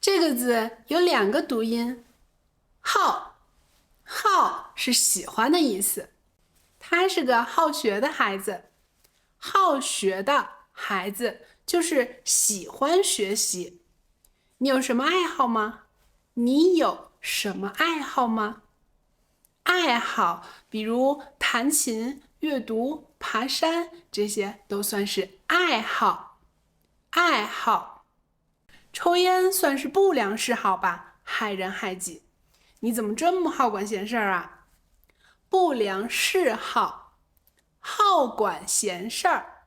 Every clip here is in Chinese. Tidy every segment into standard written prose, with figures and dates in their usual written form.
这个字有2个读音，好，好是喜欢的意思，他是个好学的孩子。好学的孩子就是喜欢学习。你有什么爱好吗？你有什么爱好吗？爱好，比如弹琴、阅读、爬山，这些都算是爱好。爱好，抽烟算是不良嗜好吧，害人害己。你怎么这么好管闲事儿啊？不良嗜好，好管闲事儿。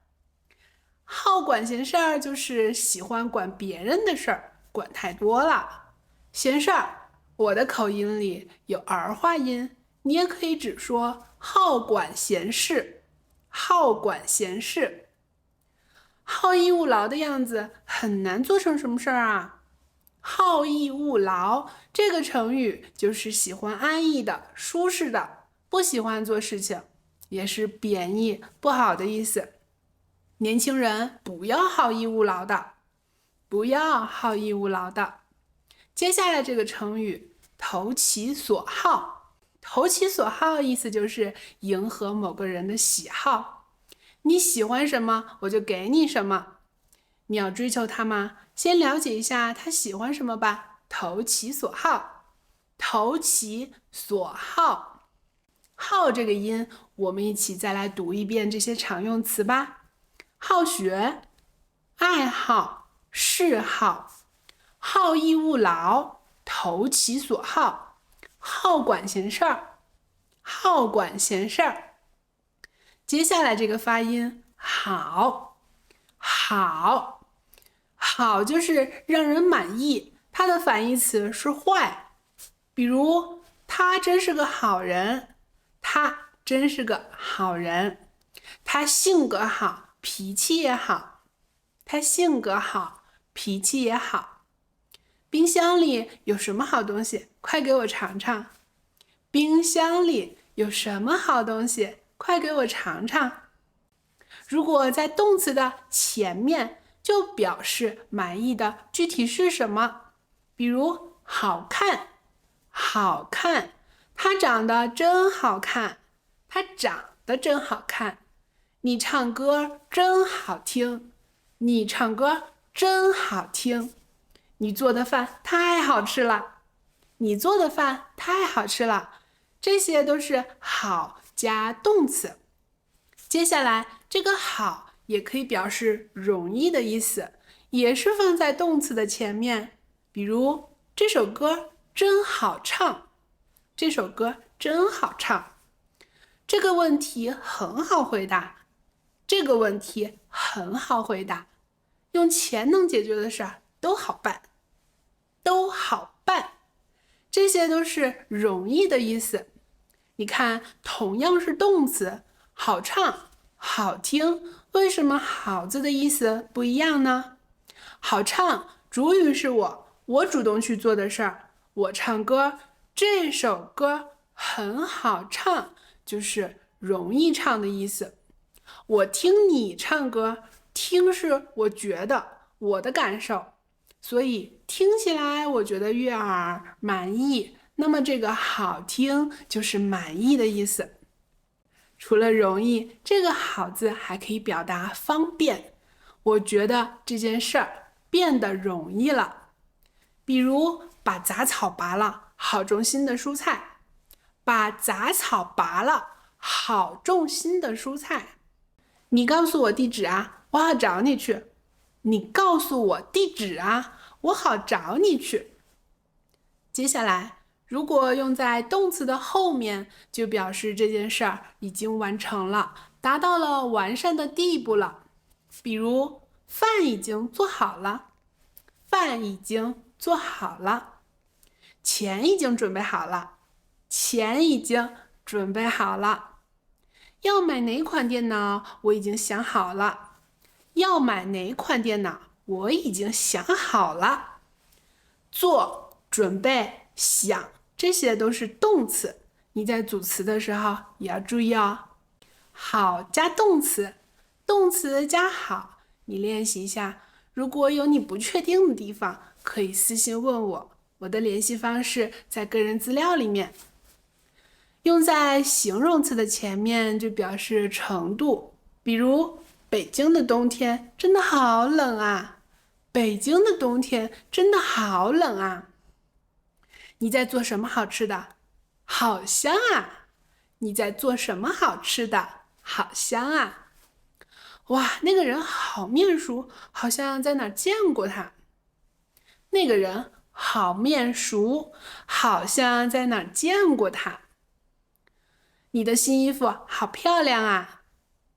好管闲事儿就是喜欢管别人的事儿，管太多了。闲事儿，我的口音里有儿化音，你也可以只说好管闲事。好管闲事，好逸恶劳的样子很难做成什么事儿啊？好逸恶劳这个成语就是喜欢安逸的、舒适的，不喜欢做事情，也是贬义、不好的意思。年轻人不要好逸恶劳的，不要好逸恶劳的。接下来这个成语投其所好，投其所好意思就是迎合某个人的喜好，你喜欢什么我就给你什么。你要追求他吗？先了解一下他喜欢什么吧。投其所好，投其所好，好这个音，我们一起再来读一遍这些常用词吧。好学，爱好，嗜好，好逸恶劳，投其所好，好管闲事儿，好管闲事儿。接下来这个发音好，好，好就是让人满意，它的反义词是坏。比如，他真是个好人，他真是个好人，他性格好，脾气也好，他性格好，脾气也好。冰箱里有什么好东西？快给我尝尝。冰箱里有什么好东西？快给我尝尝。如果在动词的前面，就表示满意的具体是什么？比如好看，好看，他长得真好看，他长得真好看。你唱歌真好听，你唱歌真好听。你做的饭太好吃了，你做的饭太好吃了。这些都是好加动词。接下来这个好也可以表示容易的意思，也是放在动词的前面。比如这首歌真好唱，这首歌真好唱。这个问题很好回答，这个问题很好回答。用钱能解决的事儿都好办，都好办。这些都是容易的意思。你看，同样是动词，好唱、好听，为什么好字的意思不一样呢？好唱，主语是我主动去做的事儿。我唱歌，这首歌很好唱，就是容易唱的意思。我听你唱歌，听是我觉得，我的感受，所以听起来我觉得悦耳满意。那么这个好听就是满意的意思。除了容易，这个好字还可以表达方便。我觉得这件事儿变得容易了。比如把杂草拔了，好种新的蔬菜。把杂草拔了，好种新的蔬菜。你告诉我地址啊，我好找你去。你告诉我地址啊，我好找你去。接下来，如果用在动词的后面，就表示这件事儿已经完成了，达到了完善的地步了。比如，饭已经做好了，饭已经做好了。钱已经准备好了，钱已经准备好了。要买哪款电脑，我已经想好了。要买哪款电脑，我已经想好了。做、准备、想，这些都是动词。你在组词的时候也要注意哦。好加动词，动词加好，你练习一下。如果有你不确定的地方，可可以私信问我，我的联系方式在个人资料里面。用在形容词的前面就表示程度，比如北京的冬天真的好冷啊，北京的冬天真的好冷啊。你在做什么好吃的？好香啊！你在做什么好吃的？好香啊！哇，那个人好面熟，好像在哪儿见过他。那个人好面熟，好像在哪儿见过他。你的新衣服好漂亮啊！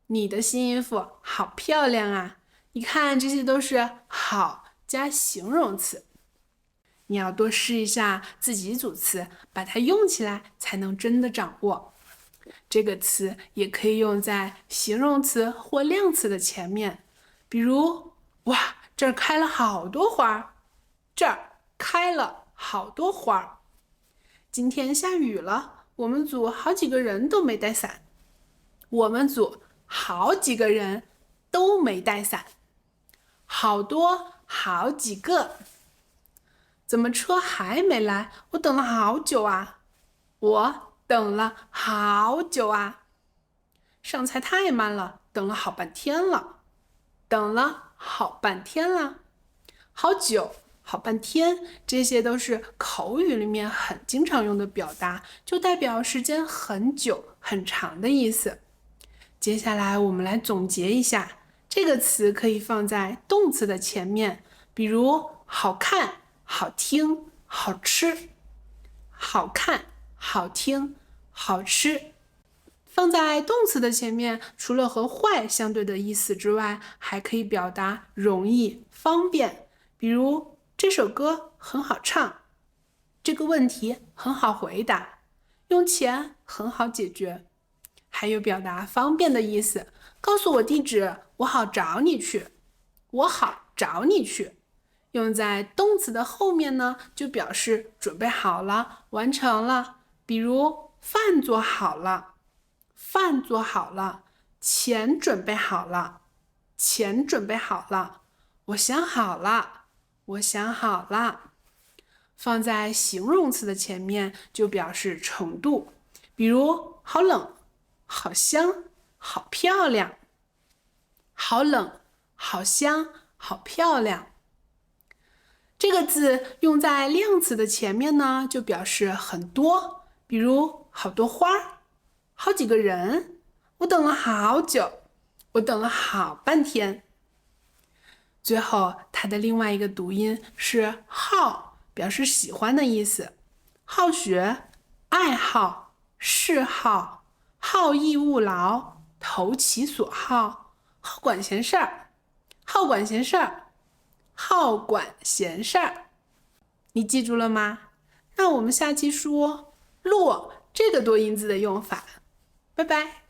你的新衣服好漂亮啊！你看，这些都是好加形容词。你要多试一下自己组词，把它用起来才能真的掌握。这个词也可以用在形容词或量词的前面，比如，哇，这儿开了好多花，这儿开了好多花。今天下雨了，我们组好几个人都没带伞。我们组好几个人都没带伞。好多好几个。怎么车还没来？我等了好久啊！我等了好久啊！上菜太慢了，等了好半天了。等了好半天了。好久，好半天，这些都是口语里面很经常用的表达，就代表时间很久、很长的意思。接下来我们来总结一下，这个词可以放在动词的前面，比如好看、好听、好吃。好看、好听、好吃。放在动词的前面，除了和坏相对的意思之外，还可以表达容易、方便。比如这首歌很好唱，这个问题很好回答，用钱很好解决。还有表达方便的意思，告诉我地址，我好找你去。我好找你去。用在动词的后面呢，就表示准备好了，完成了。比如饭做好了，饭做好了，钱准备好了，钱准备好了，我想好了，我想好了。放在形容词的前面就表示程度，比如好冷、好香、好漂亮。好冷、好香、好漂亮。这个字用在量词的前面呢，就表示很多，比如好多花，好几个人，我等了好久，我等了好半天。最后，它的另外一个读音是好，表示喜欢的意思。好学、爱好、嗜好、好逸恶劳、投其所好、好管闲事儿、好管闲事儿。好管闲事儿，你记住了吗？那我们下期说落这个多音字的用法。拜拜。